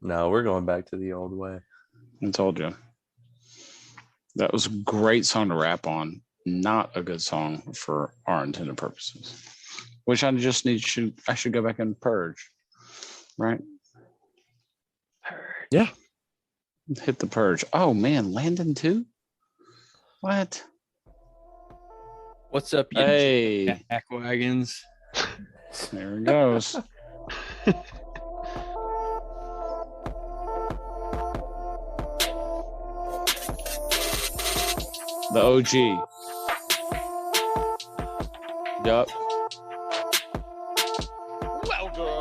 No, we're going back to the old way. I told you. That was a great song to rap on. Not a good song for our intended purposes. Which I just I should go back and purge. Right? Purge. Yeah. Hit the purge. Oh man, Landon too? What? What's up, you hey jack wagons? There it goes. The OG. Yup.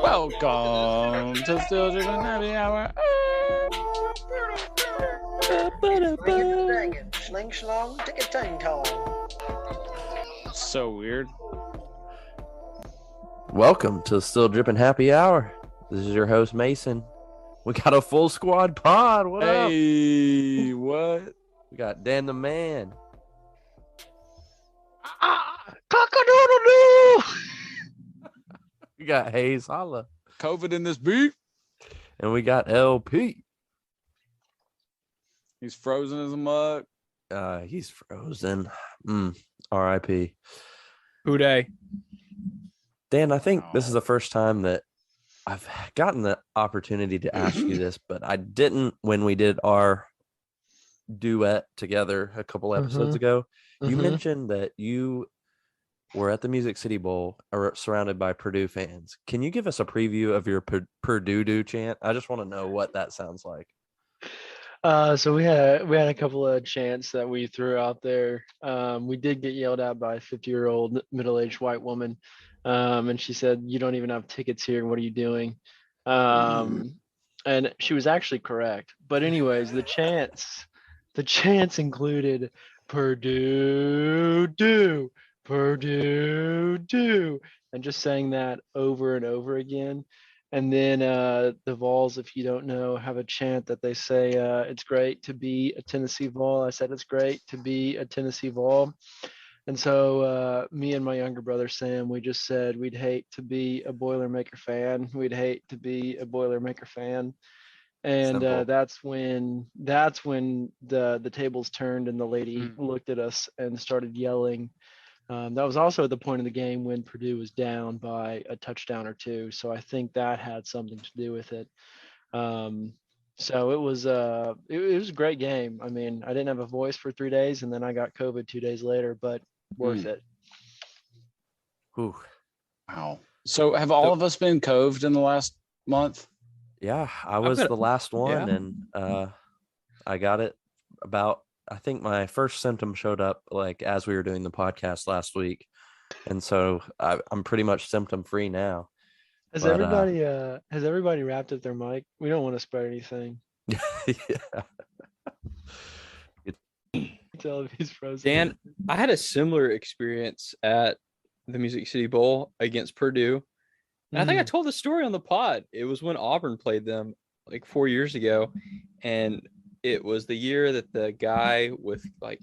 Welcome to Still Dripping Happy Hour. Sling slong, tick a ting tong. So weird. Welcome to Still Dripping Happy Hour. This is your host, Mason. We got a full squad pod. What up? Hey, what? We got Dan the Man. Cock-a-doodle-doo! We got Hayes Holla. COVID in this beat. And we got LP. He's frozen as a mug. He's frozen. R.I.P. Who day? Dan, I think this is the first time that I've gotten the opportunity to ask you this, but I didn't when we did our duet together a couple episodes ago. You mentioned that you were at the Music City Bowl surrounded by Purdue fans. Can you give us a preview of your Purdue chant? I just want to know what that sounds like. So we had a couple of chants that we threw out there. We did get yelled at by a 50-year-old middle-aged white woman. And she said, "You don't even have tickets here. What are you doing?" And she was actually correct. But anyways, the chants included Purdue do, Purdue do, and just saying that over and over again. And then the Vols, if you don't know, have a chant that they say, "It's great to be a Tennessee Vol." I said, "It's great to be a Tennessee Vol." And so me and my younger brother, Sam, we just said we'd hate to be a Boilermaker fan. We'd hate to be a Boilermaker fan. And that's when the tables turned and the lady looked at us and started yelling. That was also at the point of the game when Purdue was down by a touchdown or two. So I think that had something to do with it. So it was a great game. I mean, I didn't have a voice for 3 days and then I got COVID 2 days later, but worth it. Whew. Wow. So have all of us been coved in the last month? Yeah, I was the last one, and I got it about, I think my first symptom showed up like as we were doing the podcast last week. And so I'm pretty much symptom free now. Has everybody wrapped up their mic? We don't want to spread anything. Yeah. Tell if he's frozen. Dan, I had a similar experience at the Music City Bowl against Purdue. And I think I told the story on the pod. It was when Auburn played them like 4 years ago. And it was the year that the guy with it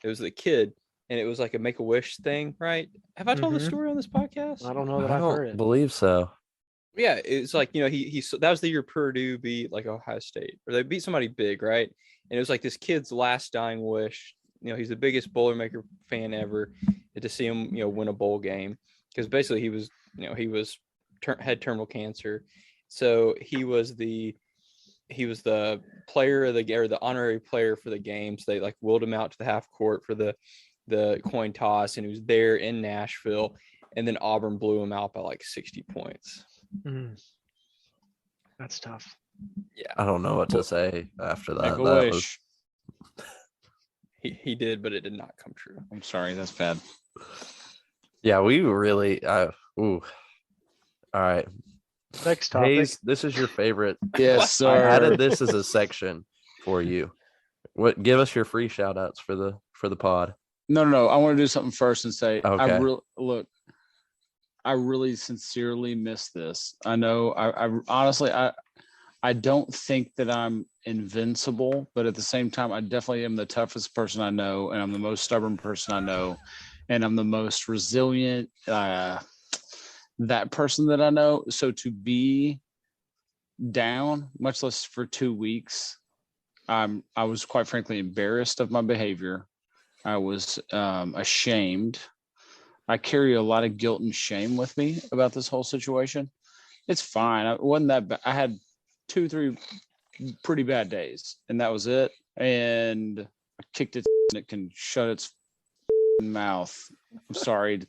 was the kid, and it was like a Make-A-Wish thing, right? Have I told the story on this podcast? I don't know that I've heard it. Believe so. Yeah, it's like, he that was the year Purdue beat like Ohio State, or they beat somebody big, right? And it was like this kid's last dying wish. He's the biggest Boilermaker fan ever, to see him, win a bowl game, because basically he was had terminal cancer. So he was the player of the honorary player for the game. So they like wheeled him out to the half court for the coin toss, and he was there in Nashville. And then Auburn blew him out by like 60 points. That's tough. Yeah, I don't know what to say after that. Make-A-Wish. He did, but it did not come true. I'm sorry, that's bad. Yeah, we really. All right. Next topic. Hayes, this is your favorite. Yes, sir. I added this as a section for you. Give us your free shout outs for the pod. No. I want to do something first and say, okay. I really sincerely miss this. I know. I honestly, I don't think that I'm invincible, but at the same time, I definitely am the toughest person I know, and I'm the most stubborn person I know. and I'm the most resilient that person that I know. So to be down, much less for 2 weeks, I was quite frankly embarrassed of my behavior. I was ashamed. I carry a lot of guilt and shame with me about this whole situation. It's fine. It wasn't that bad. I had 2-3 pretty bad days, and that was it. And I kicked it, and it can shut its mouth. I'm sorry.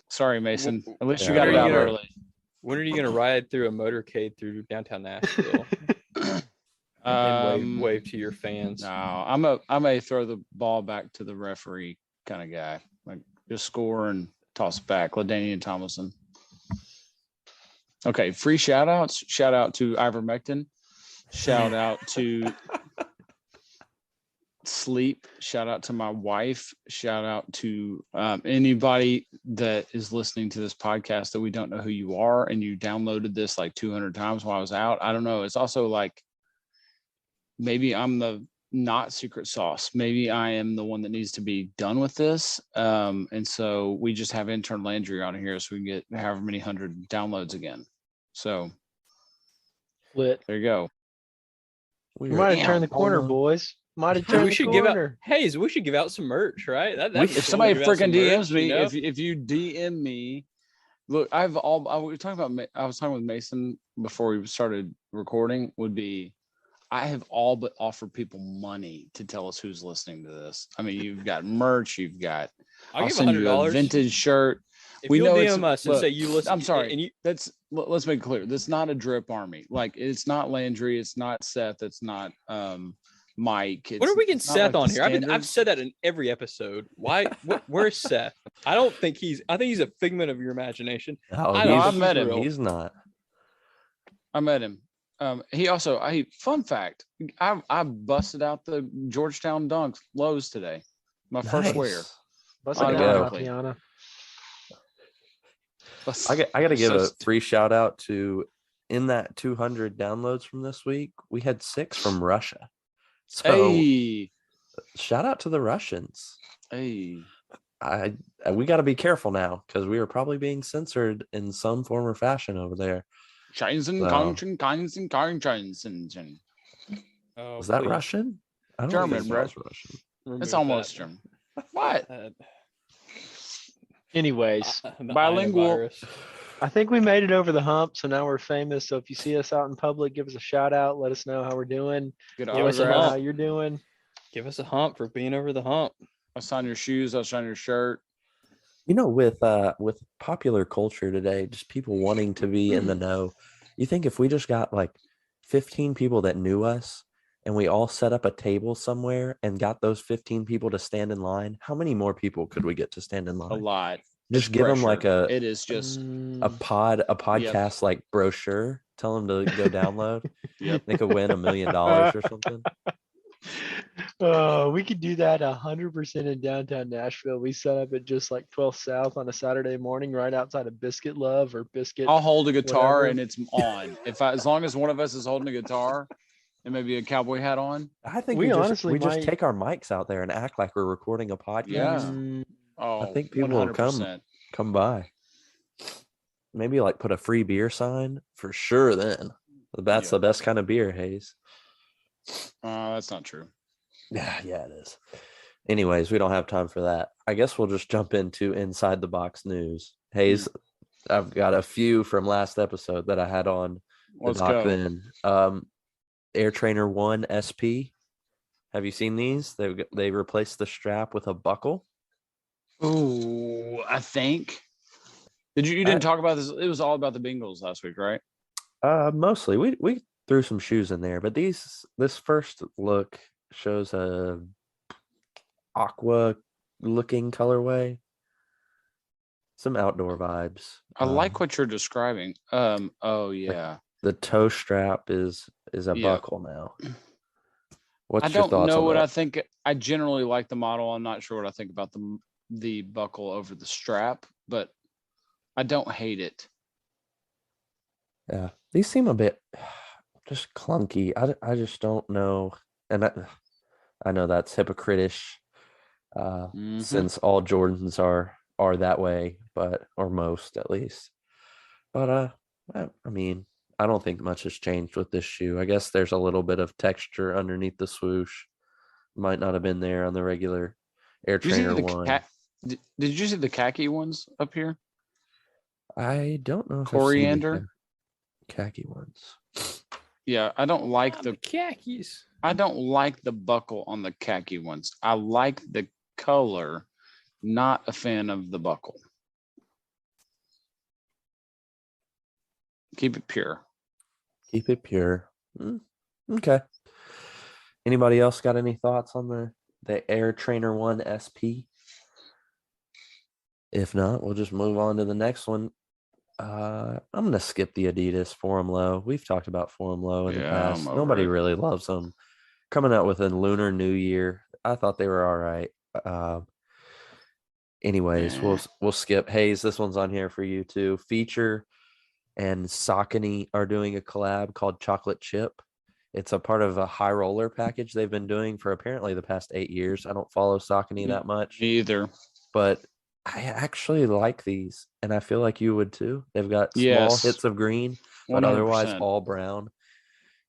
Sorry, Mason. At least you got it out early. When are you going to ride through a motorcade through downtown Nashville and wave to your fans? No, I may throw the ball back to the referee kind of guy. Like just score and toss it back. LaDainian Tomlinson. Okay, free shout outs. Shout out to ivermectin. Shout out to sleep. Shout out to my wife. Shout out to anybody that is listening to this podcast that we don't know who you are and you downloaded this like 200 times while I was out. I don't know. It's also like maybe I'm the not secret sauce. Maybe I am the one that needs to be done with this. And so we just have intern Landry on here so we can get however many hundred downloads again. So Lit. there you go. We might have turned the corner, boys. Might have turned the corner. We should give out some merch, right? If somebody freaking DMs me, if you DM me, look, I was talking with Mason before we started recording. I have all but offered people money to tell us who's listening to this. I mean, you've got merch, I'll give send you a vintage shirt. If we know DM us and say you listen. I'm sorry. Let's make it clear. That's not a drip army. Like it's not Landry. It's not Seth. It's not Mike. When are we getting Seth on here? I've said that in every episode. Why? Where's Seth? I think he's a figment of your imagination. I met him. He's not. I met him. Fun fact. I busted out the Georgetown Dunks lows today. My first wear. Busted out Tiana. I got to give a free shout out to in that 200 downloads from this week, we had 6 from Russia. So shout out to the Russians. Hey, we got to be careful now because we are probably being censored in some form or fashion over there. Was that Russian? I don't German, bro. Russian. It's almost German. What? Anyways, bilingual. I think we made it over the hump, so now we're famous. So if you see us out in public, give us a shout out. Let us know how we're doing. Give us a hump. How you're doing. Give us a hump for being over the hump. I'll sign your shoes. I'll sign your shirt. You know, with popular culture today, just people wanting to be in the know. You think if we just got like 15 people that knew us and we all set up a table somewhere and got those 15 people to stand in line, how many more people could we get to stand in line? A lot. Just give them like it is just a podcast like brochure. Tell them to go download. Yep. They could win $1 million or something. We could do that 100% in downtown Nashville. We set up at just like 12th South on a Saturday morning, right outside of Biscuit Love or Biscuit. I'll hold a guitar and it's on. As long as one of us is holding a guitar and maybe a cowboy hat on. I think we just take our mics out there and act like we're recording a podcast. Yeah. I think people 100%. will come by. Maybe like put a free beer sign for sure. Then that's the best kind of beer, Hayes. That's not true. Yeah, it is. Anyways, we don't have time for that. I guess we'll just jump into inside the box news. Hayes, I've got a few from last episode that I had on the dock then. Air Trainer 1 SP. Have you seen these? They replaced the strap with a buckle. Oh, I think. You didn't talk about this? It was all about the Bengals last week, right? Mostly. We threw some shoes in there, but this first look shows a aqua looking colorway. Some outdoor vibes. I like what you're describing. Oh yeah. The toe strap is a buckle now. What's your thoughts on that? I don't know what I think. I generally like the model. I'm not sure what I think about the buckle over the strap, but I don't hate it. Yeah, these seem a bit just clunky. I just don't know, and I know that's hypocritish since all Jordans are that way, or most at least. But I mean, I don't think much has changed with this shoe. I guess there's a little bit of texture underneath the swoosh. Might not have been there on the regular Air Did you see Trainer the one. Did you see the khaki ones up here? I don't know if Coriander? I've seen the khaki ones. Yeah, I don't like the khakis. I don't like the buckle on the khaki ones. I like the color, not a fan of the buckle. Keep it pure. Keep it pure. Okay. Anybody else got any thoughts on the Air Trainer 1 SP? If not, we'll just move on to the next one. I'm gonna skip the Adidas Forum Low. We've talked about Forum Low in the past. Nobody really loves them. Coming out with a Lunar New Year, I thought they were all right. Anyways, we'll skip. Hayes, this one's on here for you too. Feature and Saucony are doing a collab called Chocolate Chip. It's a part of a high roller package they've been doing for apparently the past 8 years. I don't follow Saucony that much. Me either. But I actually like these, and I feel like you would too. They've got small hits of green, but 100%. otherwise all brown,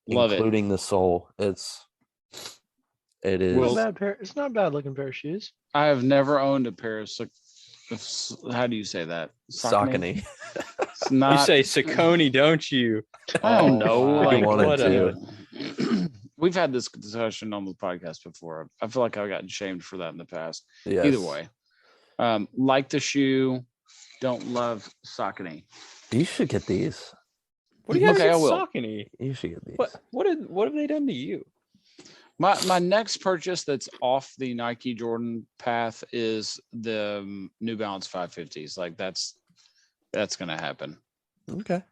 Love including the sole. It is. It's not a bad looking pair of shoes. I have never owned a pair of how do you say that? Saucony. It's not, You say Saucony, don't you? I don't know. my Like, wanted to. We've had this discussion on the podcast before. I feel like I've gotten shamed for that in the past. Yes. Either way, like the shoe, don't love Saucony. You should get these. What do you have Okay, I against will. Saucony? You should get these. What have they done to you? My next purchase that's off the Nike Jordan path is the New Balance 550s. Like that's gonna happen. Okay.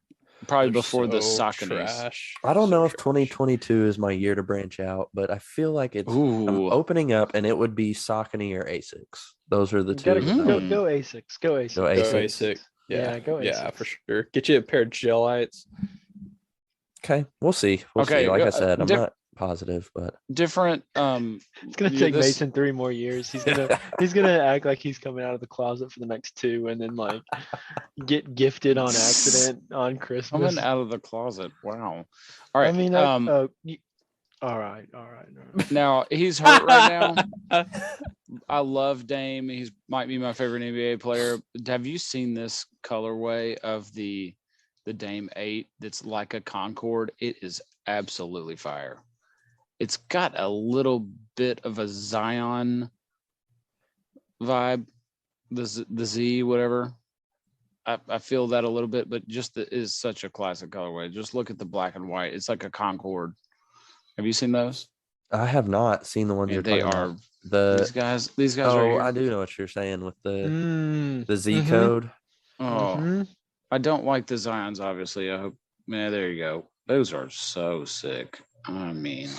Probably They're before the so Sauconys. trash. I don't So know if trash. 2022 is my year to branch out, but I feel like I'm Ooh, opening up, and it would be Saucony or Asics. Those are the You two. gotta go Asics. Go Asics. Go Go Asics. ASIC. Yeah, go Yeah, ASICs. for sure. Get you a pair of gelites. Okay, we'll see. We'll Okay, see. Like I said, I'm diff- not positive, but different. It's gonna Yeah, take this- Mason 3 more years. He's gonna act like he's coming out of the closet for the next 2, and then like get gifted on accident on Christmas. Coming out of the closet. Wow. All right. I mean, all right. Now he's hurt right now. I love Dame. He's might be my favorite NBA player. Have you seen this colorway of the Dame 8 that's like a Concorde? It is absolutely fire. It's got a little bit of a Zion vibe, the Z whatever. I feel that a little bit, but just it is such a classic colorway. Just look at the black and white. It's like a Concorde. Have you seen those? I have not seen the ones Yeah, you're they talking are. about. The These guys. oh, right here. I do know what you're saying with Mm, the Z mhm, code. Oh, mhm. I don't like the Zions, obviously. I hope. Man, there you go. Those are so sick. I mean,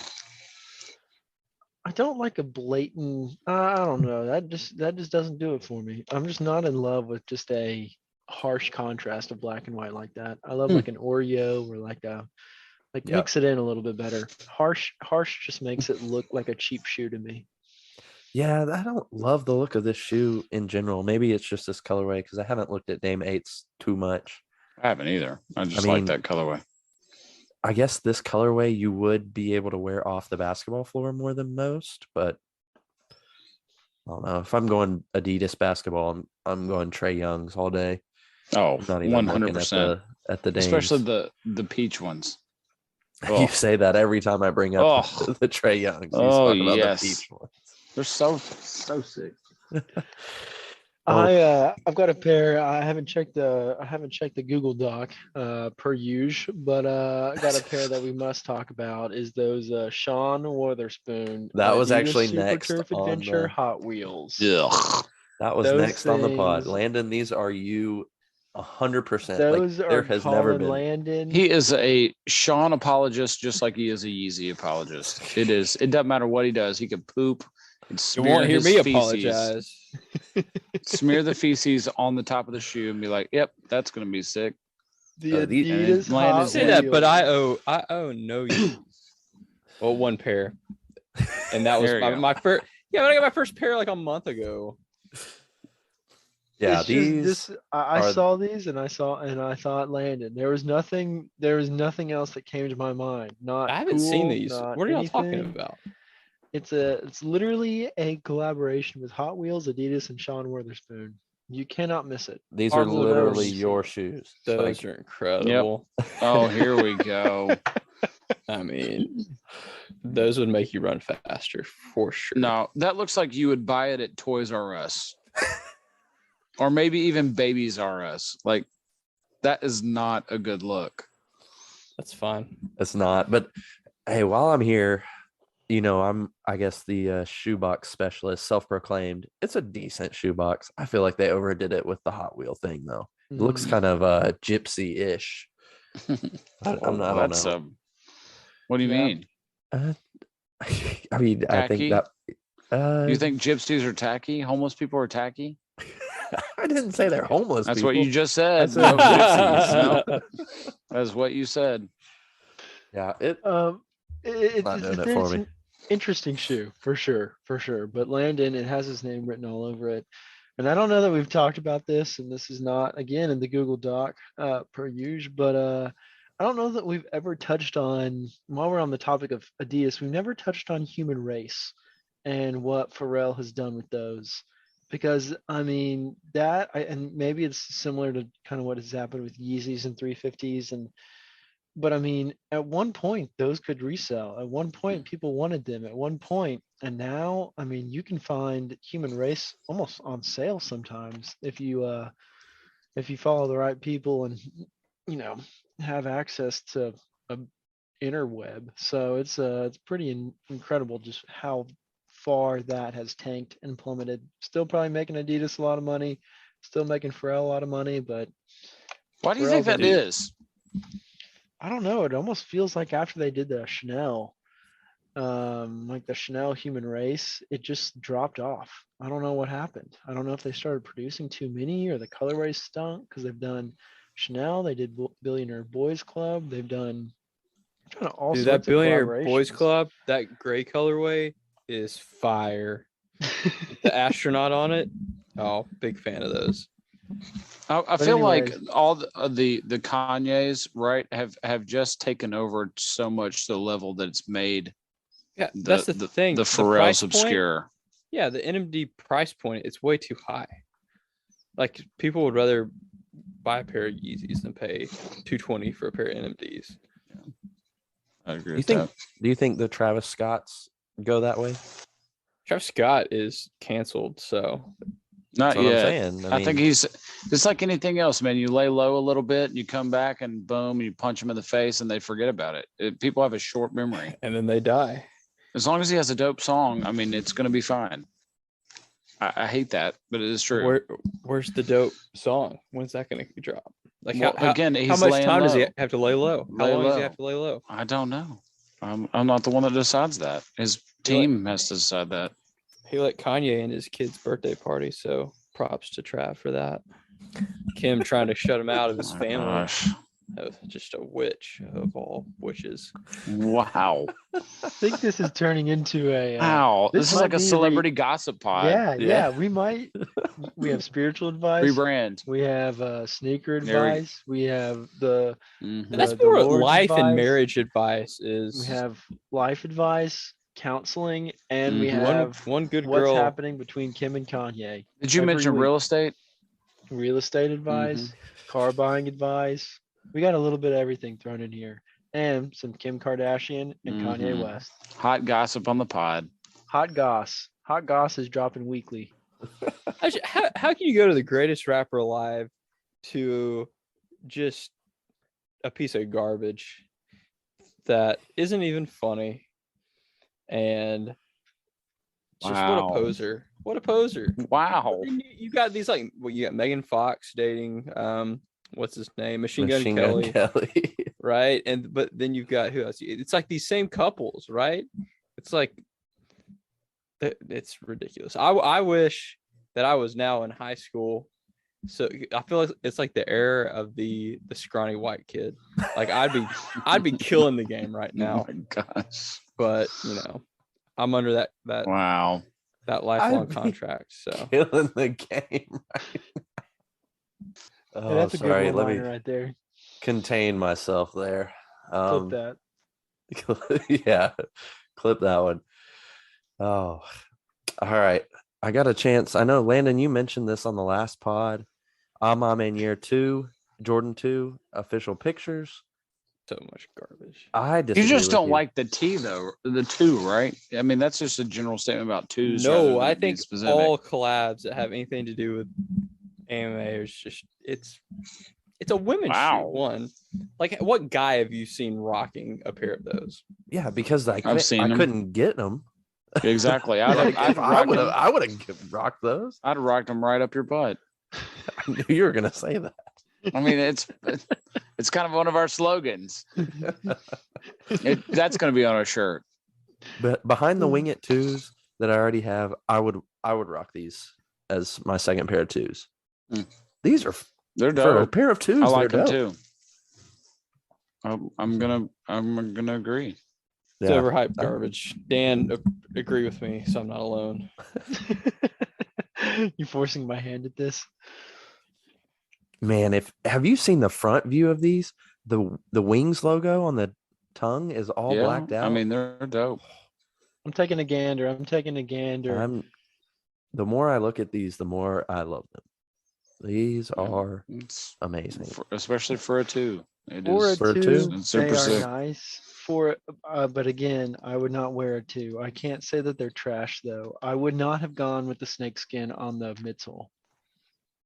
I don't like a blatant. I don't know. That just doesn't do it for me. I'm just not in love with just a harsh contrast of black and white like that. I love like an Oreo or like a Yep. mix it in a little bit better. Harsh just makes it look like a cheap shoe to me. Yeah, I don't love the look of this shoe in general. Maybe it's just this colorway because I haven't looked at Dame 8s too much. I haven't either. I just mean, like that colorway. I guess this colorway you would be able to wear off the basketball floor more than most, but I don't know. If I'm going Adidas basketball, I'm going Trey Young's all day. Oh, I'm not even looking 100%. at the Dames. Especially the peach ones. You Oh, say that every time I bring up Oh. the Trey Youngs. You Oh, talk about yes. the peach ones. they're so sick. I've got a pair. I haven't checked the Google Doc per usual, but I got a pair that we must talk about is those Sean Wotherspoon. That was Adidas actually Super next Turf on Adventure the- Hot Wheels. Ugh. That was Those next on the pod. things- Landon, these are you 100%. Those like, are there has never Colin been. Landon. He is a Sean apologist, just like he is a Yeezy apologist. It doesn't matter what he does. He could poop and You smear won't hear his me feces, apologize. smear the feces on the top of the shoe and be like, "Yep, that's gonna be sick." The Landon Adidas Hot said Say that, but Wheels. I own no Yeezys. Well, one pair, and that was There you go. my first. Yeah, but I got my first pair like a month ago. Yeah, It's just these I are- saw these and I thought Landon. There was nothing else that came to my mind. Not I haven't seen cool, these. not What are y'all talking anything. about? It's literally a collaboration with Hot Wheels, Adidas, and Sean Witherspoon. You cannot miss it. these are Arms and literally elbows. your shoes. Those are incredible. Oh, here we go. I mean, those would make you run faster for sure. No, that looks like you would buy it at Toys R Us. Or maybe even Babies R Us. Like, that is not a good look. That's fine. It's not. But hey, while I'm here, I'm I guess the shoebox specialist, self-proclaimed. It's a decent shoebox. I feel like they overdid it with the Hot Wheel thing, though. It looks kind of gypsy-ish. I don't know. What do you Yeah. mean? I mean, I think Tacky? that. You think gypsies are tacky? Homeless people are tacky? I didn't say they're homeless. That's people. what you just said. I said gypsies. No, that's what you said. Yeah, It's Not doing it it's for me. an interesting shoe for sure. But Landon, it has his name written all over it. And I don't know that we've talked about this, and this is not again in the Google Doc per usual, but I don't know that we've ever touched on, while we're on the topic of Adidas, we've never touched on human race and what Pharrell has done with those. Because I mean and maybe it's similar to kind of what has happened with Yeezys and 350s but I mean, at one point those could resell. At one point people wanted them. At one point, and now I mean, you can find human race almost on sale sometimes if you follow the right people and have access to a interweb. So it's pretty incredible just how far that has tanked and plummeted. Still probably making Adidas a lot of money, still making Pharrell a lot of money, but Why do you think Pharrell's that is? I don't know. It almost feels like after they did the Chanel, like the Chanel Human Race, it just dropped off. I don't know what happened. I don't know if they started producing too many or the colorways stunk because they've done Chanel, they did Billionaire Boys Club, they've done kind of all Dude, sorts that Billionaire of Boys collaborations. Club, that gray colorway is fire. The astronaut on it. Oh, big fan of those. I But feel like anyways. all the Kanye's, right, have just taken over so much to the level that it's made Yeah, that's the thing. the price Pharrell's point- obscure. Yeah, the NMD price point, it's way too high. Like people would rather buy a pair of Yeezys than pay $220 for a pair of NMDs. I agree Do you with think? that. Do you think the Travis Scotts go that way? Travis Scott is canceled, so Not That's what I'm yet. saying. I think he's it's like anything else, man. You lay low a little bit, and you come back, and boom, you punch him in the face, and they forget about it. People have a short memory. and then they die. As long as he has a dope song, I mean, it's going to be fine. I hate that, but it is true. Where's the dope song? When's that going to drop? Like Well, again, how he's much laying time does he low. have to lay low? How Lay long does he low. have to lay low? I don't know. I'm not the one that decides that. His team has to decide that. He let Kanye in his kid's birthday party, so props to Trav for that. Kim trying to shut him out of his Oh my family. gosh. Just a witch of all witches. Wow. I think this is turning into a Wow. this This is might like a be celebrity gossip pod. yeah, we have spiritual advice, Rebrand. we have sneaker There we- advice, we have the Mhm. That's the more Lord's life and advice. marriage advice. Is we have life advice, counseling, and we Mhm. have one good what's girl. happening between Kim and Kanye. Did you every mention week. real estate? Real estate advice, car buying advice. We got a little bit of everything thrown in here, and some Kim Kardashian and Kanye Mhm. West. Hot gossip on the pod. Hot Goss. Hot Goss is dropping weekly. Actually, how can you go to the greatest rapper alive to just a piece of garbage that isn't even funny and it's just what a Wow. poser. What a poser. Wow. Then you got these like you got Megan Fox dating what's his name? Machine Gun Kelly. Kelly. Right? But then you've got who else? It's like these same couples, right? It's like it's ridiculous. I wish that I was now in high school. So I feel like it's like the era of the scrawny white kid. Like I'd be killing the game right now. Oh my gosh. But I'm under that Wow. that lifelong I'd be contract. So killing the game. Right now. Hey, Oh, that's a sorry. good Let one-liner me right there. contain myself there. Clip that. Yeah, clip that one. Oh, all right. I got a chance. I know, Landon, you mentioned this on the last pod. I'm in year 2, Jordan 2, official pictures. so much garbage. I You disagree just with don't you. like the T though, the two, right? I mean, that's just a general statement about twos. No, rather I than being think specific. all collabs that have anything to do with anime is just it's a women's shoe. Wow. One, like what guy have you seen rocking a pair of those? Yeah, because I've seen I them. couldn't get them. Exactly. Like, I'd if I rock would have, them. I would have rocked those. I'd have rocked them right up your butt. I knew you were gonna say that. I mean, it's kind of one of our slogans. That's going to be on a shirt. But behind the Wing It 2s that I already have, I would rock these as my second pair of 2s. Mm. These are They're for a dope. pair of 2s. I like they're them dope. too. I'm gonna agree. It's Yeah. overhyped garbage. Dan, agree with me, so I'm not alone. You forcing my hand at this? Man, have you seen the front view of these? The Wings logo on the tongue is all Yeah, blacked out. I mean, they're dope. I'm taking a gander. The more I look at these, the more I love them. These Yeah, are it's amazing. especially for a two. It For a is. For a two, two? It's they super are sick. nice. But again, I would not wear a two. I can't say that they're trash though. I would not have gone with the snakeskin on the midsole.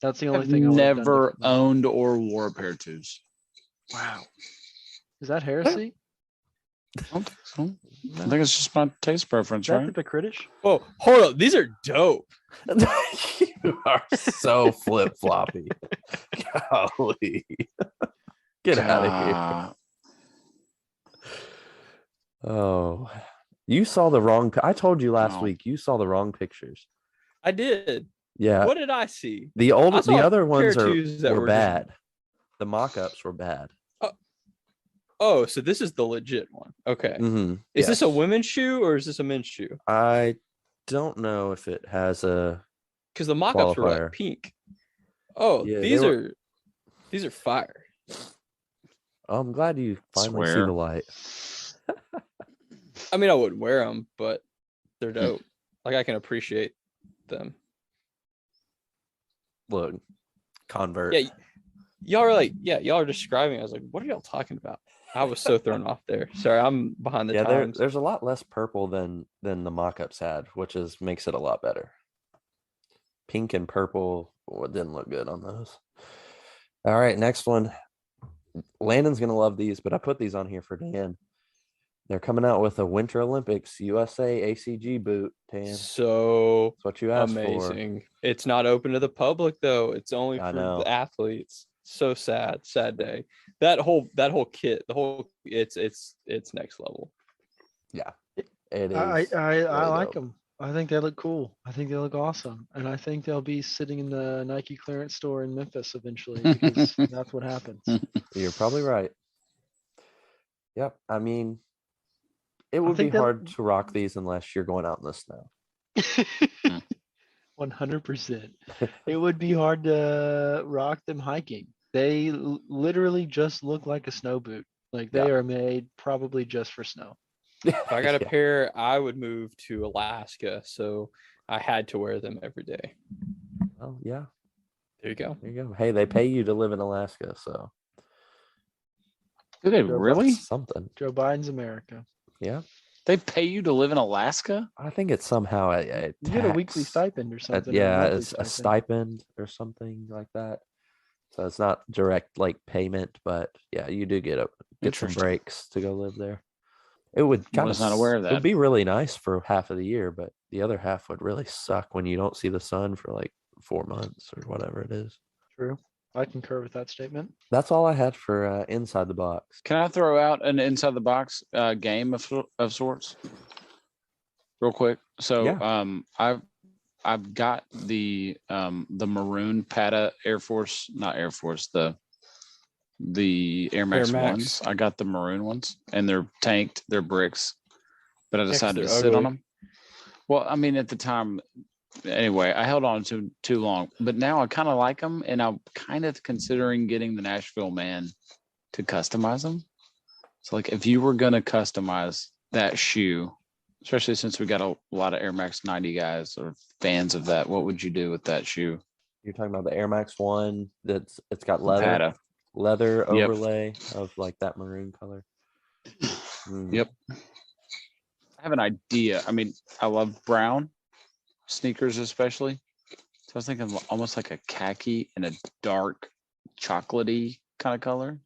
That's the only I've thing I would have done never differently. owned or wore a pair of twos. Wow. Is that heresy? I don't think so. I think it's just my taste preference, Is that right? hypocritical? Oh, hold up. These are dope. You are so flip floppy. Golly. Get out of here. Oh, you saw the wrong. I told you last No. week. You saw the wrong pictures. I did. Yeah, What did I see? the I saw the a other pair ones of twos that were were just- bad. The mock-ups were bad. Oh, so this is the legit one. Okay. Mm-hmm. Is this a women's shoe or is this a men's shoe? I don't know if it has a. Because the mock-ups were Qualifier. like pink. Oh, Yeah, these are fire. I'm glad you finally see Swear. the light. I mean, I wouldn't wear them, but they're dope. Like I can appreciate them. Look, convert. Yeah, y'all are like, y'all are describing. I was like, what are y'all talking about? I was so thrown off there. Sorry, I'm behind the Yeah, times. there's a lot less purple than the mock-ups had, which makes it a lot better. Pink and purple didn't look good on those. All right, next one. Landon's gonna love these, but I put these on here for Dan. They're coming out with a Winter Olympics USA ACG boot, Dan. So That's what you asked for. amazing. It's not open to the public though. It's only I for know. the athletes. So sad day. That whole kit, it's next level. Yeah, it is. I really like dope. them. I think they look cool. I think they look awesome, and I think they'll be sitting in the Nike clearance store in Memphis eventually because that's what happens. You're probably right. Yep. I mean, it would be think that- hard to rock these unless you're going out in the snow. 100%. It would be hard to rock them hiking. They literally just look like a snow boot. Like they are made probably just for snow. If I got a Yeah. pair, I would move to Alaska. So I had to wear them every day. Oh, yeah. There you go. There you go. Hey, they pay you to live in Alaska, so Do they Joe really? that's something. Joe Biden's America. Yeah. They pay you to live in Alaska? I think it's somehow a You get a weekly tax. stipend or something. or a Yeah, monthly it's a stipend or something like that. So it's not direct like payment, but yeah, you do get some Interesting. breaks to go live there. It would kind Was not aware of It would that. be really nice for half of the year, but the other half would really suck when you don't see the sun for like 4 months or whatever it is. True. I concur with that statement. That's all I had for inside the box. Can I throw out an inside the box game of sorts, real quick? So Yeah. I've got the maroon Pata Air Force, not Air Force, the Air Max Max. ones. I got the maroon ones, and they're tanked, they're bricks, but I Yeah, 'cause decided to they're sit on ugly. them. Well, I mean, at the time, anyway, I held on to too long, but now I kind of like them, and I'm kind of considering getting the Nashville Man to customize them. So, like, if you were gonna customize that shoe, especially since we got a lot of Air Max 90 guys or fans of that, what would you do with that shoe? You're talking about the Air Max 1 it's got Pata. leather Yep. overlay of like that maroon color. Yep. I have an idea. I mean, I love brown sneakers, especially. So I was thinking almost like a khaki and a dark chocolatey kind of color.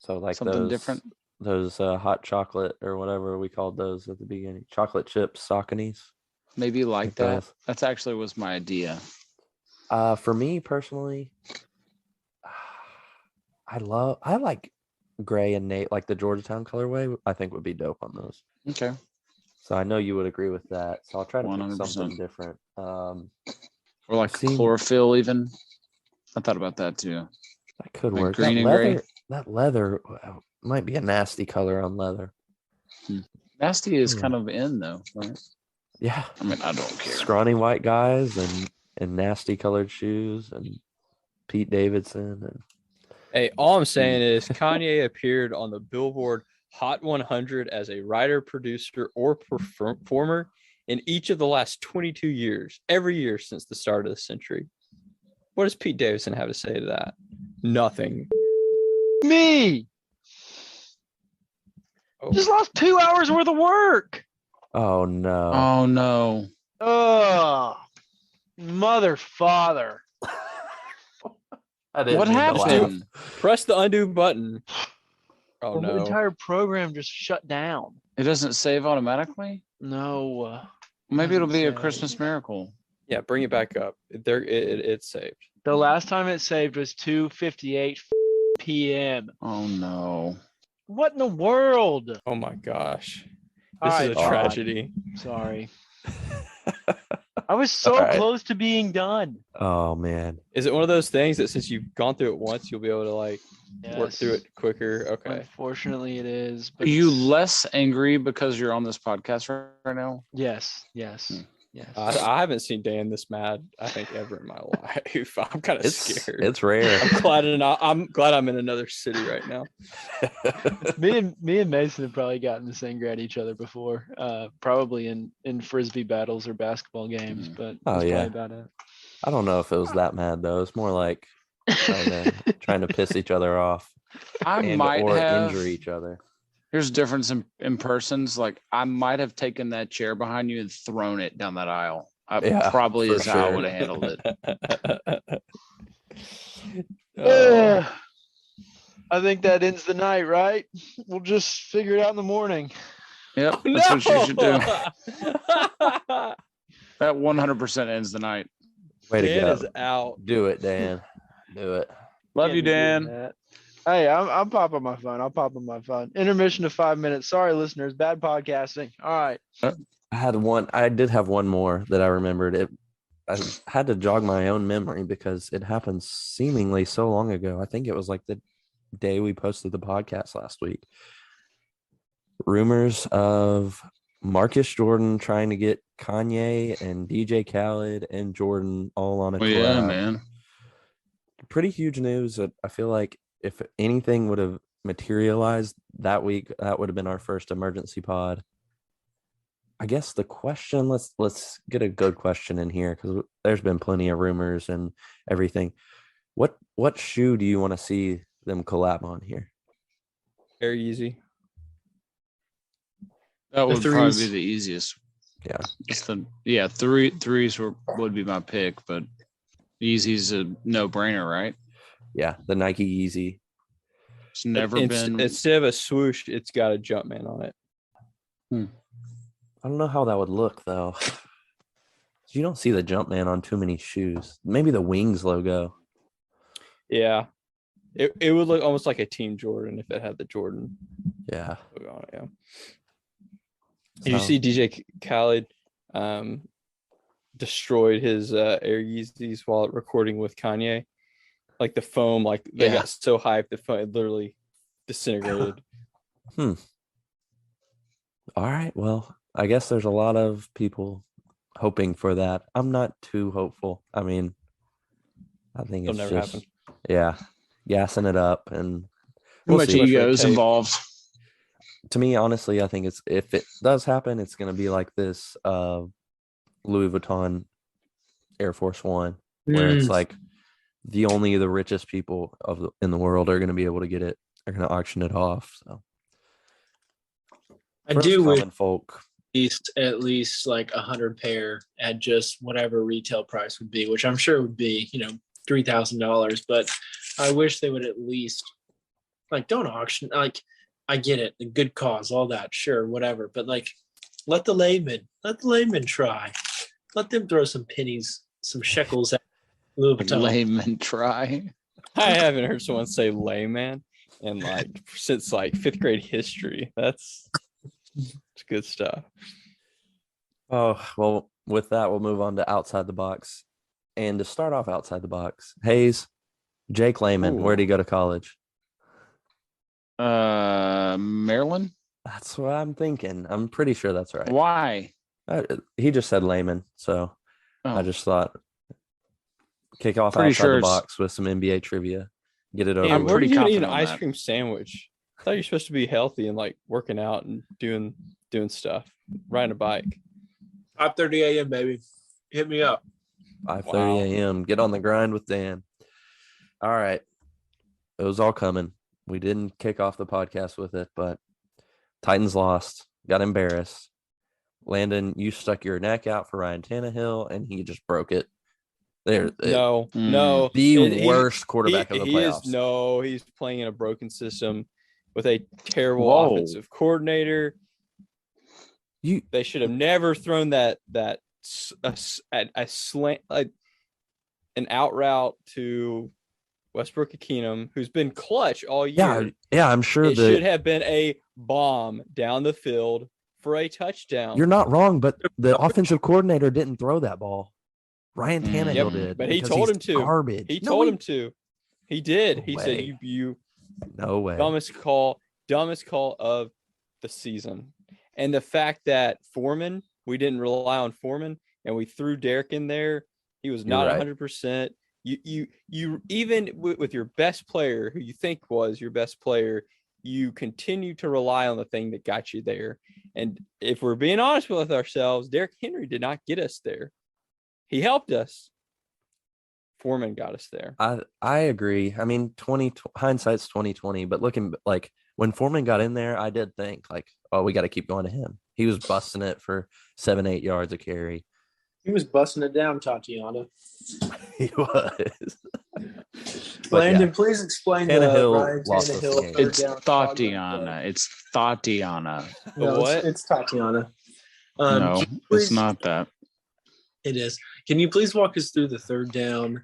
So like Something different. Those hot chocolate or whatever we called those at the beginning, chocolate chip Sauconys. Maybe like that. Those. That's actually was my idea. For me personally, I like gray and Nate, like the Georgetown colorway. I think would be dope on those. Okay. So I know you would agree with that. So I'll try to pick 100%. something different. Or like chlorophyll, even. I thought about that too. That could like work. Green and gray. That leather might be a nasty color on leather. Nasty is kind of in though, right? Yeah. I mean, I don't care. Scrawny white guys and nasty colored shoes and Pete Davidson and Hey, all I'm saying is Kanye appeared on the Billboard Hot 100 as a writer, producer, or performer in each of the last 22 years, every year since the start of the century. What does Pete Davidson have to say to that? Nothing. Me. Oh. Just lost 2 hours worth of work. oh no. Oh no. Oh, mother, father. I didn't What mean to laugh. happened? Press the undo button. Oh The no. entire program just shut down. It doesn't save automatically? No. Maybe it'll be a Doesn't Christmas save. miracle. Yeah, bring it back up. It's saved. The last time it saved was 2:58 p.m. Oh no. What in the world? Oh my gosh. All This is right, a Todd. tragedy. Sorry. I was so All right. close to being done. Oh man. Is it one of those things that since you've gone through it once, you'll be able to like work through Yes. it quicker? Okay. Unfortunately, it is. Are But you it's- less angry because you're on this podcast right now? Yes. Yes. Hmm. Yes. I haven't seen Dan this mad, I think, ever in my life. I'm kind of It's scared. rare. I'm glad I'm in another city right now. me and Mason have probably gotten this angry at each other before. Probably in frisbee battles or basketball games, but Oh, that's yeah. probably about it. I don't know if it was that mad though. It's more like trying to piss each other off I and might or have. injure each other. Here's a difference in persons. Like I might have taken that chair behind you and thrown it down that aisle. Yeah, Probably for is how I sure. would have handled it. I think that ends the night, right? We'll just figure it out in the morning. Yep, that's what you should do. That 100% ends the night. Way to Dan go. is out. Do it, Dan. Do it. Love Can't you, be doing Dan. that. Hey, I'm popping my phone. I'll pop on my phone. Intermission of 5 minutes. Sorry, listeners. Bad podcasting. All right. I did have one more that I remembered. I had to jog my own memory because it happened seemingly so long ago. I think it was like the day we posted the podcast last week. Rumors of Marcus Jordan trying to get Kanye and DJ Khaled and Jordan all on a collab. Yeah, man. Pretty huge news that I feel like if anything would have materialized that week, that would have been our first emergency pod. I guess the question, let's get a good question in here because there's been plenty of rumors and everything. What shoe do you want to see them collab on here? Very easy. That would probably threes. be the easiest. Yeah. It's threes would be my pick, but Yeezy's a no-brainer, right? Yeah, the Nike Yeezy. It's never been. Instead of a swoosh, it's got a Jumpman on it. I don't know how that would look though. You don't see the Jumpman on too many shoes. Maybe the Wings logo. Yeah. It would look almost like a Team Jordan if it had the Jordan Yeah. logo on it. Yeah. Did you see DJ Khaled destroyed his Air Yeezys while recording with Kanye? Like the foam, like they got so hyped, the foam literally disintegrated. All right. Well, I guess there's a lot of people hoping for that. I'm not too hopeful. I mean, I think It'll it's never just happen. yeah, gassing it up, and Too we'll much see. much red ego is tape. involved. To me, honestly, I think it's if it does happen, it's going to be like this Louis Vuitton Air Force One, where it's like the richest people in the world are going to be able to get it. They're going to auction it off. So I for us do wish common folk, at least like 100 pair at just whatever retail price would be, which I'm sure would be, $3,000. But I wish they would at least like don't auction. Like I get it, the good cause, all that, sure, whatever. But like let the layman try. Let them throw some pennies, some shekels at Louis Vuitton. Layman try. I haven't heard someone say layman in since 5th grade history. It's good stuff. oh well. With that, we'll move on to outside the box. And to start off outside the box, Hayes, Jake Layman, where'd he go to college? Maryland. That's what I'm thinking. I'm pretty sure that's right. Why? He just said Layman, so I just thought kick off Pretty outside sure the it's- box with some NBA trivia. Get it over. And I'm with. where pretty did you eat an confident on ice that. cream sandwich? I thought you're supposed to be healthy and working out and doing stuff, riding a bike. 5:30 a.m. baby, hit me up. 5:30 a.m. Get on the grind with Dan. All right, it was all coming. We didn't kick off the podcast with it, but Titans lost. Got embarrassed. Landon, you stuck your neck out for Ryan Tannehill, and he just broke it. No. The worst quarterback of the playoffs. He's playing in a broken system with a terrible Whoa. offensive coordinator. They should have never thrown that slant, an out route to Westbrook-Ikhine, who's been clutch all year. Yeah, I'm sure it should have been a bomb down the field for a touchdown. You're not wrong, but the offensive coordinator didn't throw that ball. Ryan Tannehill did. But he because told he's him to. Garbage. He told him to. He did. No he way. said you No way. dumbest call of the season. And the fact that we didn't rely on Foreman and we threw Derek in there, he was not 100%. You even with your best player, who you think was your best player, you continue to rely on the thing that got you there. And if we're being honest with ourselves, Derrick Henry did not get us there. He helped us. Foreman got us there. I agree. I mean, hindsight's 2020, but looking when Foreman got in there, I did think we got to keep going to him. He was busting it for 7-8 yards a carry. He was busting it down, Tatiana. He was. Landon, please explain Tannehill Ryan lost us the Tannehill game. third It's down Tatiana. It's Tatiana. No, What? it's Tatiana. No, can you it's please- not that. It is. Can you please walk us through the third down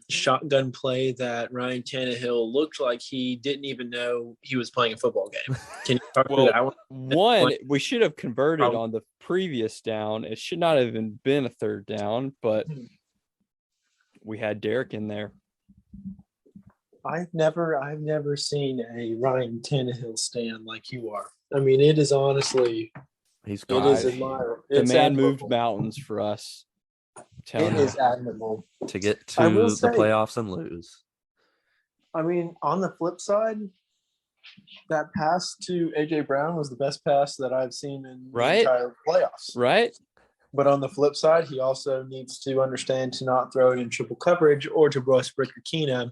shotgun play that Ryan Tannehill looked like he didn't even know he was playing a football game? Can you talk through that one? One, we should have converted on the previous down. It should not have even been a third down, but we had Derek in there. I've never seen a Ryan Tannehill stand like you are. I mean, it is honestly, He's it is good admirable. The It's man admirable. moved mountains for us. It is admirable. to get I to will the say- playoffs and lose. I mean, on the flip side, that pass to AJ Brown was the best pass that I've seen in the Right. entire playoffs. Right? But on the flip side, he also needs to understand to not throw it in triple coverage or to Westbrook-Ikhine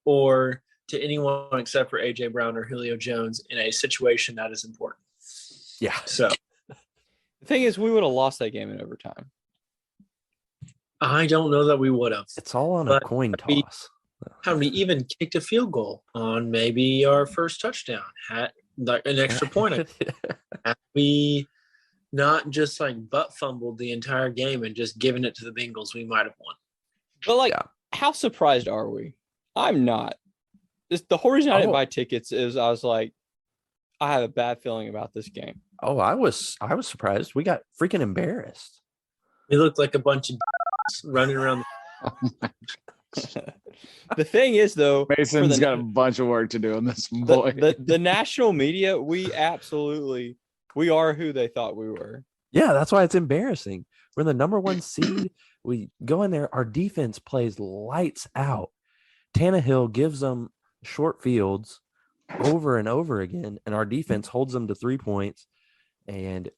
or to anyone except for AJ Brown or Julio Jones in a situation that is important. Yeah. So The thing is, we would have lost that game in overtime. I don't know that we would have. It's all on a But coin we- toss. Had we even kicked a field goal on maybe our first touchdown, had like an extra point, had we not just butt fumbled the entire game and just given it to the Bengals, we might have won. But Yeah. how surprised are we? I'm not. The whole reason I didn't Oh. buy tickets is I was like, I have a bad feeling about this game. Oh, I was surprised. We got freaking embarrassed. We looked like a bunch of running around. The thing is, though, Mason's the- got a bunch of work to do on this boy. the national media, we are who they thought we were. Yeah, that's why it's embarrassing. We're the number 1 seed. We go in there. Our defense plays lights out. Tannehill gives them short fields over and over again, and our defense holds them to 3 points. And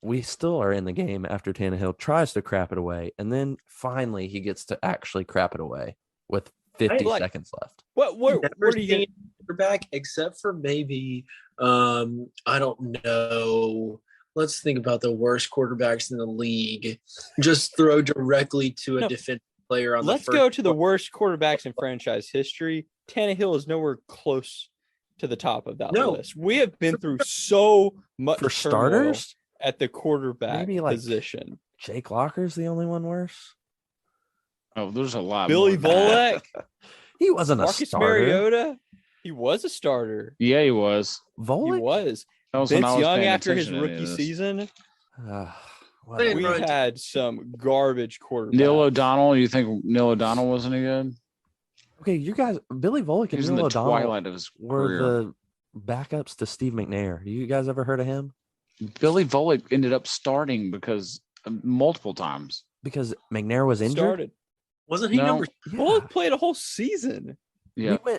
we still are in the game after Tannehill tries to crap it away. And then finally he gets to actually crap it away with 50 seconds left. What Never are you seen gonna quarterback except for maybe I don't know. Let's think about the worst quarterbacks in the league. Just throw directly to a No. defensive player on Let's the first. go to the worst quarterbacks in franchise history. Tannehill is nowhere close to the top of that No. list. We have been through so much For turmoil starters, at the quarterback maybe like position. Jake Locker's the only one worse. Oh, there's a lot. Billy more than that. Volek, He wasn't a Marcus starter. Mariota, he was a starter. Yeah, he was. He Volek? was. That was when I Vince was Young paying after his attention to any rookie of this. season, Whatever. we Right. had some garbage quarterbacks. Neil O'Donnell. You think Neil O'Donnell wasn't any good? Okay, you guys, Billy Volek He and was in Neil the O'Donnell twilight of his were career. the backups to Steve McNair. You guys ever heard of him? Billy Volek ended up starting because multiple times. Because McNair was injured. started. Wasn't he No. number? Yeah. Volek played a whole season. Yeah, We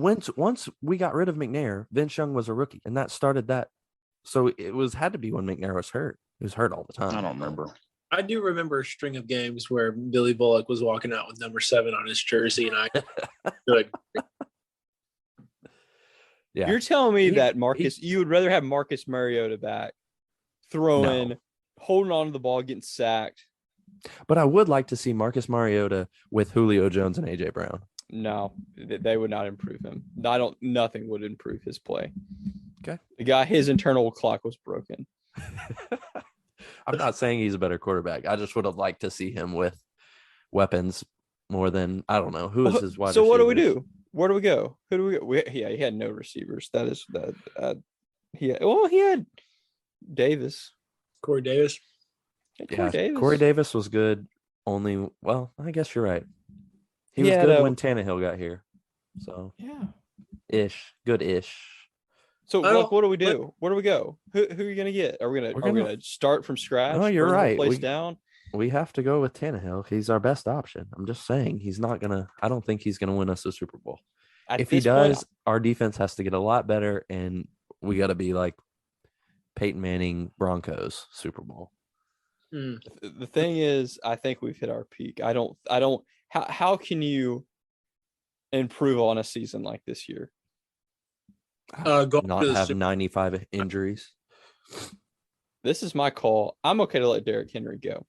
went once we got rid of McNair, Vince Young was a rookie, and that started that. So it had to be when McNair was hurt. He was hurt all the time. I don't remember. I do remember a string of games where Billy Bullock was walking out with number 7 on his jersey, and I good. Yeah. You're telling me He- that you would rather have Marcus Mariota back, throwing, No. holding on to the ball, getting sacked. But I would like to see Marcus Mariota with Julio Jones and AJ Brown. No, they would not improve him. Nothing would improve his play. Okay. The guy, his internal clock was broken. I'm not saying he's a better quarterback. I just would have liked to see him with weapons more than I don't know who is his wide. So what do we receivers? do? Where do we go? Who do we go? He had no receivers. That is that. He had Davis. Corey Davis. Yeah, Corey Davis was good. Only, well, I guess you're right. He was Yeah, good no. when Tannehill got here. So Yeah. good-ish. So I don't- what do we do? Where do we go? Who are you gonna get? Are we gonna start from scratch? No, you're Burn the whole right. Place We- down. We have to go with Tannehill. He's our best option. I'm just saying he's not gonna. I don't think he's gonna win us the Super Bowl. At If he this point, does, our defense has to get a lot better, and we got to be like Peyton Manning Broncos Super Bowl. the thing is, I think we've hit our peak. I don't. How can you improve on a season like this year? Go Not to the have Super- 95 injuries. This is my call. I'm okay to let Derrick Henry go.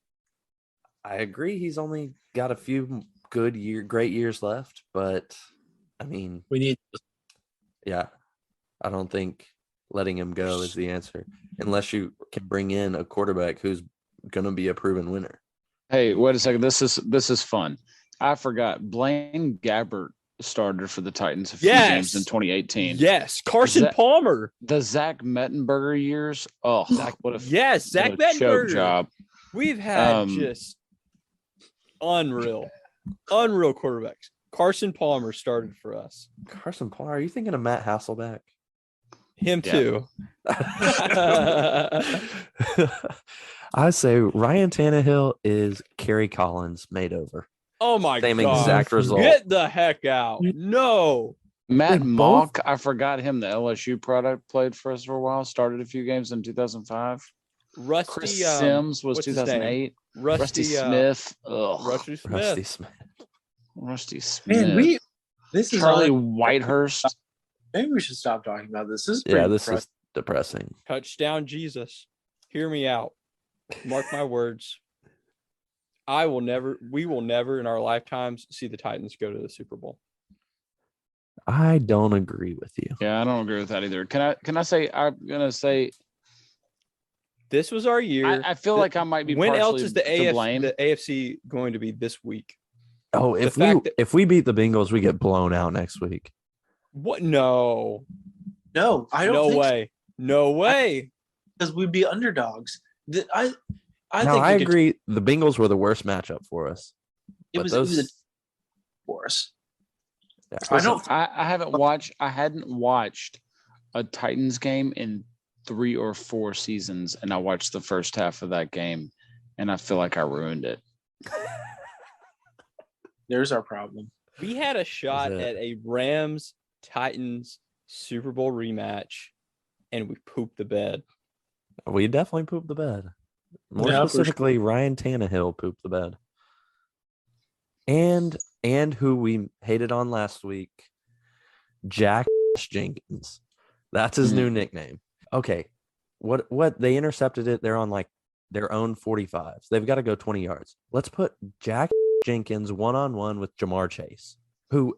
I agree. He's only got a few great years left, but I mean, we need. yeah, I don't think letting him go is the answer unless you can bring in a quarterback who's going to be a proven winner. Hey, wait a second. This is fun. I forgot. Blaine Gabbert started for the Titans a few games in 2018. Yes, Carson Palmer. The Zach Mettenberger years. Oh, Zach what a Zach what a choke Mettenberger. job. We've had just unreal quarterbacks. Carson Palmer started for us. Carson Palmer, are you thinking of Matt Hasselbeck? Him Yeah. too. I say Ryan Tannehill is Kerry Collins made over. Oh my Same god. exact result. Get the heck out. No. Matt They both- Mock, I forgot him. The LSU product played for us for a while. Started a few games in 2005. Rusty Chris Sims was what's his name? 2008. Rusty Smith. Ugh. Rusty Smith. Rusty Smith. Rusty Smith. Man, this is Charlie all, Whitehurst. maybe we should stop talking about this. This is Yeah, pretty this depressing. is depressing. Touchdown Jesus. Hear me out. Mark my words. We will never in our lifetimes see the Titans go to the Super Bowl. I don't agree with you. Yeah, I don't agree with that either. Can I say I'm gonna say This was our year. I feel like I might be When else partially is the to blame. AFC going to be this week? Oh, fact that- if we beat the Bengals, we get blown out next week. What? No. No, I don't. No think so, way. No way. because we'd be underdogs. I No, think I we could- agree. The Bengals were the worst matchup for us. It But was those- a for us. yeah. I don't. I hadn't watched a Titans game in 3 or 4 seasons, and I watched the first half of that game, and I feel like I ruined it. There's our problem. We had a shot it? at a Rams Titans Super Bowl rematch, and we pooped the bed. We definitely pooped the bed. More Yeah, for specifically, Ryan Tannehill pooped the bed. And who we hated on last week, Jack Jenkins. That's his new nickname. Okay. What they intercepted it. They're on like their own 45s. They've got to go 20 yards. Let's put Jack Jenkins one-on-one with Jamar Chase, who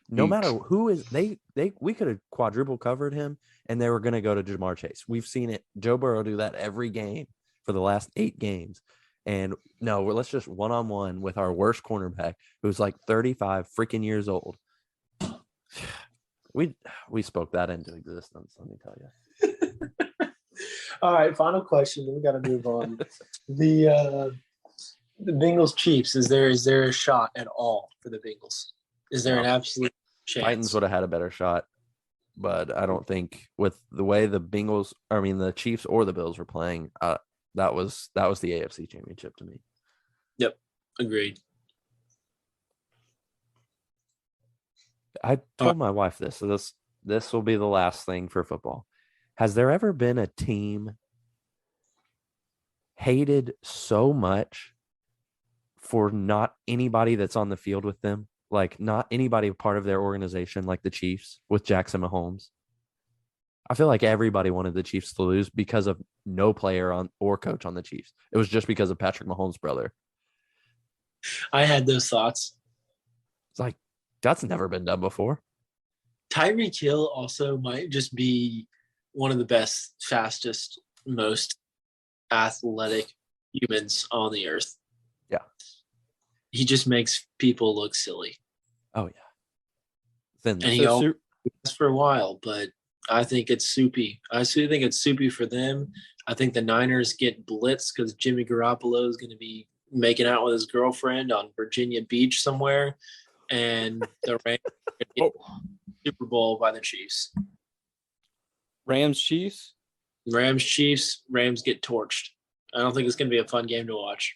no matter who is we could have quadruple covered him and they were going to go to Jamar Chase. We've seen it. Joe Burrow do that every game for the last 8 games. And no, let's just one-on-one with our worst cornerback, who's like 35 freaking years old. We spoke that into existence, let me tell you. All right, final question. Then we got to move on. The Bengals Chiefs. Is there a shot at all for the Bengals? Is there an absolute chance? Titans would have had a better shot, but I don't think with the way the Chiefs or the Bills were playing, that was the AFC Championship to me. Yep, agreed. I told my wife this, so this will be the last thing for football. Has there ever been a team hated so much for not anybody that's on the field with them, like not anybody part of their organization, like the Chiefs with Jackson Mahomes? I feel like everybody wanted the Chiefs to lose because of no player on or coach on the Chiefs. It was just because of Patrick Mahomes' brother. I had those thoughts. It's like, that's never been done before. Tyreek Hill also might just be one of the best, fastest, most athletic humans on the earth. Yeah. He just makes people look silly. Oh, yeah. Thin. And he always for a while, but I think it's soupy. I still think it's soupy for them. I think the Niners get blitzed because Jimmy Garoppolo is going to be making out with his girlfriend on Virginia Beach somewhere, and the Rams get Super Bowl by the Chiefs. Rams Chiefs. Rams get torched. I don't think it's going to be a fun game to watch.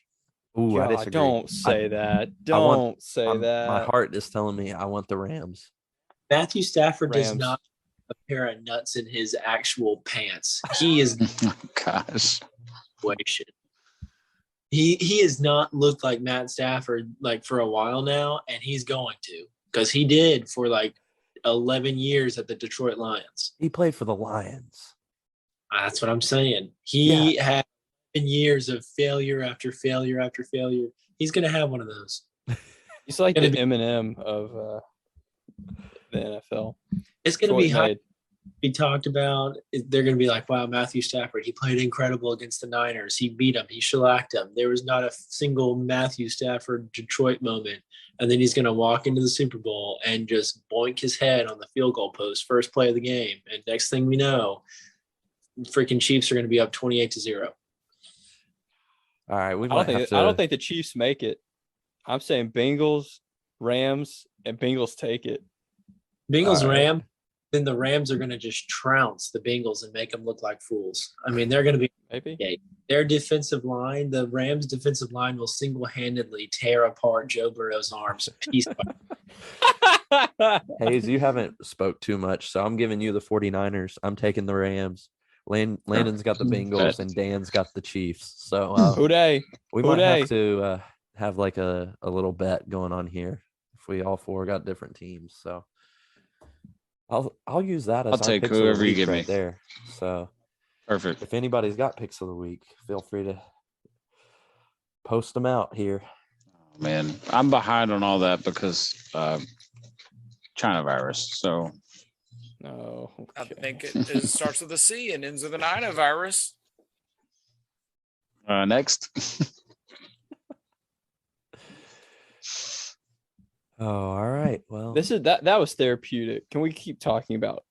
Ooh, I God, disagree. don't say that. Don't say that. My heart is telling me I want the Rams. Matthew Stafford does Rams. not have a pair of nuts in his actual pants. He is Gosh. situation. He has not looked like Matt Stafford like for a while now, and he's going to, because he did for like 11 years at the Detroit Lions. He played for the Lions. That's what I'm saying. He had 11 years of failure after failure after failure. He's going to have one of those. He's like the Gonna be- Eminem of the NFL. It's going to Troy be high. made. Be talked about. They're going to be like, wow, Matthew Stafford, he played incredible against the Niners. He beat them. He shellacked them. There was not a single Matthew Stafford Detroit moment. And then he's going to walk into the Super Bowl and just boink his head on the field goal post, first play of the game. And next thing we know, freaking Chiefs are going to be up 28-0. All right, we I might have to. I don't think the Chiefs make it. I'm saying Bengals, Rams, and Bengals take it. Bengals, All right. Ram. Then the Rams are going to just trounce the Bengals and make them look like fools. I mean, they're going to be Maybe. their defensive line. The Rams' defensive line will single-handedly tear apart Joe Burrow's arms piece by Hayes, you haven't spoke too much, so I'm giving you the 49ers. I'm taking the Rams. Landon's got the Bengals, and Dan's got the Chiefs. So Who dey? we Who might dey? have to have like a little bet going on here if we all four got different teams. So I'll use that as I'll our take picks of the whoever you week give right me. there. So Perfect. if anybody's got picks of the week, feel free to post them out here. Man, I'm behind on all that because China virus. So No. I okay. think it starts with a C and ends with an Ina virus. next. Oh, all right. Well, This is that was therapeutic. Can we keep talking about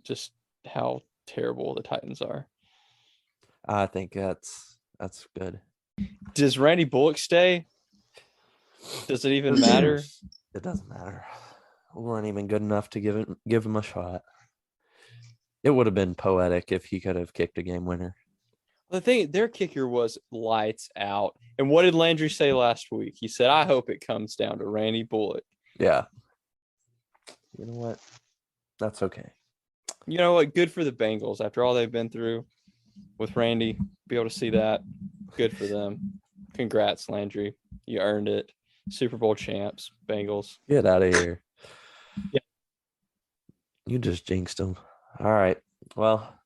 just how terrible the Titans are? I think that's good. Does Randy Bullock stay? Does it even matter? It doesn't matter. We weren't even good enough to give him a shot. It would have been poetic if he could have kicked a game winner. The thing, their kicker was lights out. And what did Landry say last week? He said, "I hope it comes down to Randy Bullock." Yeah. You know what? That's okay. You know what? Good for the Bengals after all they've been through with Randy. Be able to see that. Good for them. Congrats, Landry. You earned it. Super Bowl champs, Bengals. Get out of here. Yeah. You just jinxed them. All right. Well,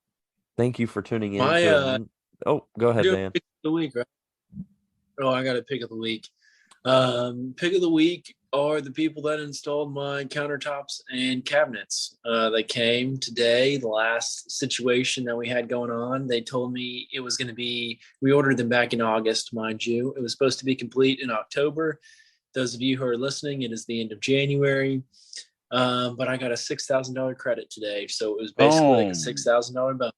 thank you for tuning in. My, Oh, go ahead, Do a Dan. pick of the week, right? Oh, I got a pick of the week. Pick of the week are the people that installed my countertops and cabinets. They came today, the last situation that we had going on. They told me it was going to be, we ordered them back in August, mind you. It was supposed to be complete in October. Those of you who are listening, it is the end of January. But I got a $6,000 credit today. So it was basically like a $6,000 bonus.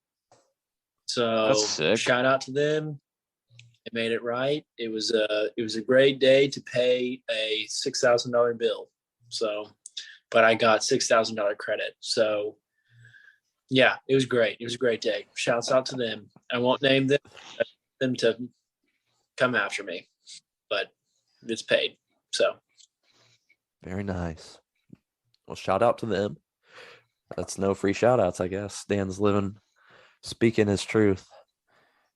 So That's sick. shout out to them. They made it right. It was a great day to pay a $6,000 bill. So, but I got $6,000 credit. So, yeah, it was great. It was a great day. Shouts out to them. I won't name them to come after me, but it's paid. So, Very nice. Well, shout out to them. That's no free shout outs, I guess. Dan's speaking his truth.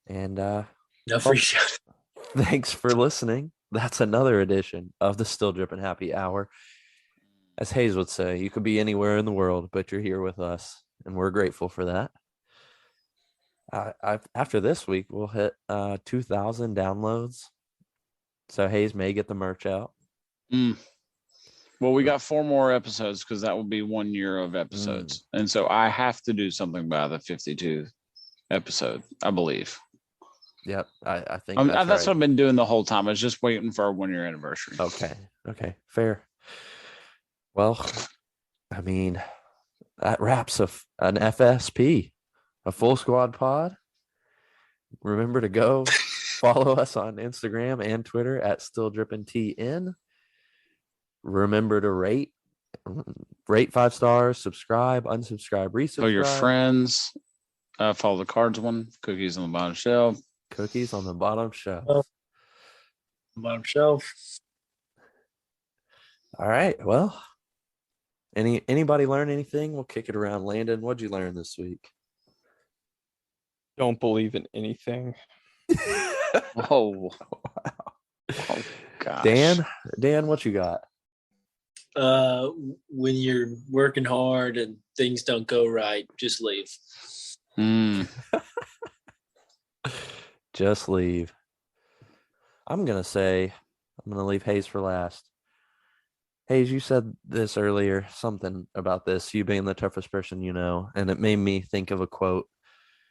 And no free shout. thanks for listening. That's another edition of the Still Drippin' Happy Hour. As Hayes would say, you could be anywhere in the world, but you're here with us, and we're grateful for that. After this week, we'll hit 2,000 downloads. So Hayes may get the merch out. Well, we got 4 more episodes because that will be 1 year of episodes. And so I have to do something by the 52 episode, I believe. Yep, I think that's right. what I've been doing the whole time. I was just waiting for our 1 year anniversary. Okay, fair. Well, I mean, that wraps an FSP, a full squad pod. Remember to go follow us on Instagram and Twitter at StillDrippinTN. Remember to rate 5 stars, subscribe, unsubscribe, resubscribe. Tell your friends. Follow the cards one. Cookies on the bottom shelf. Cookies on the bottom shelf. Bottom shelf. All right. Well, anybody learn anything? We'll kick it around. Landon, what'd you learn this week? Don't believe in anything. Oh, wow. Oh, gosh. Dan, what you got? When you're working hard and things don't go right, just leave. Just leave. I'm going to leave Hayes for last. Hayes, you said this earlier, something about this, you being the toughest person you know, and it made me think of a quote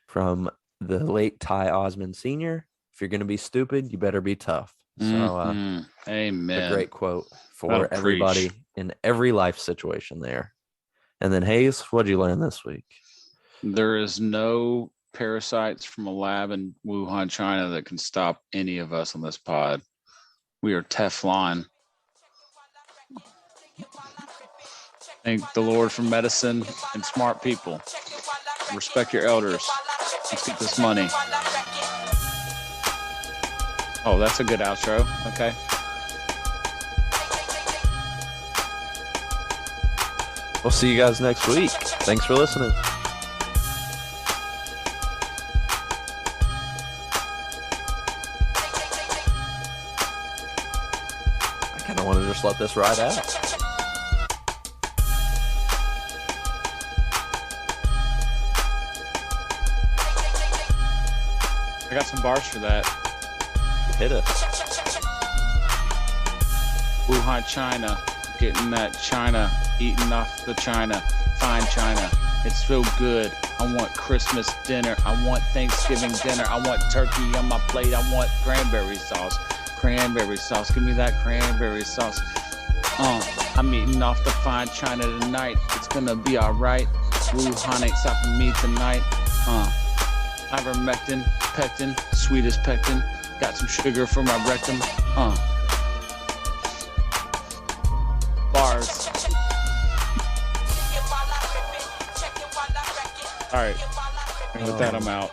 from the late Ty Osmond Sr. If you're going to be stupid, you better be tough. So, amen. A great quote for everybody in every life situation there. And then Hayes, what'd you learn this week? There is no parasites from a lab in Wuhan, China that can stop any of us on this pod. We are Teflon. Thank the Lord for medicine and smart people. Respect your elders. Let's get this money. Oh, that's a good outro. Okay. We'll see you guys next week. Thanks for listening. I kind of want to just let this ride out. I got some bars for that. Hit it. Wuhan, China. Getting that China. Eating off the China. Fine China. It's so good. I want Christmas dinner. I want Thanksgiving dinner. I want turkey on my plate. I want cranberry sauce. Cranberry sauce. Give me that cranberry sauce. I'm eating off the fine China tonight. It's gonna be alright. Wuhan ain't stopping me tonight. Ivermectin, pectin, sweetest pectin. Got some sugar for my rectum. Bars. All right. And with that, I'm out.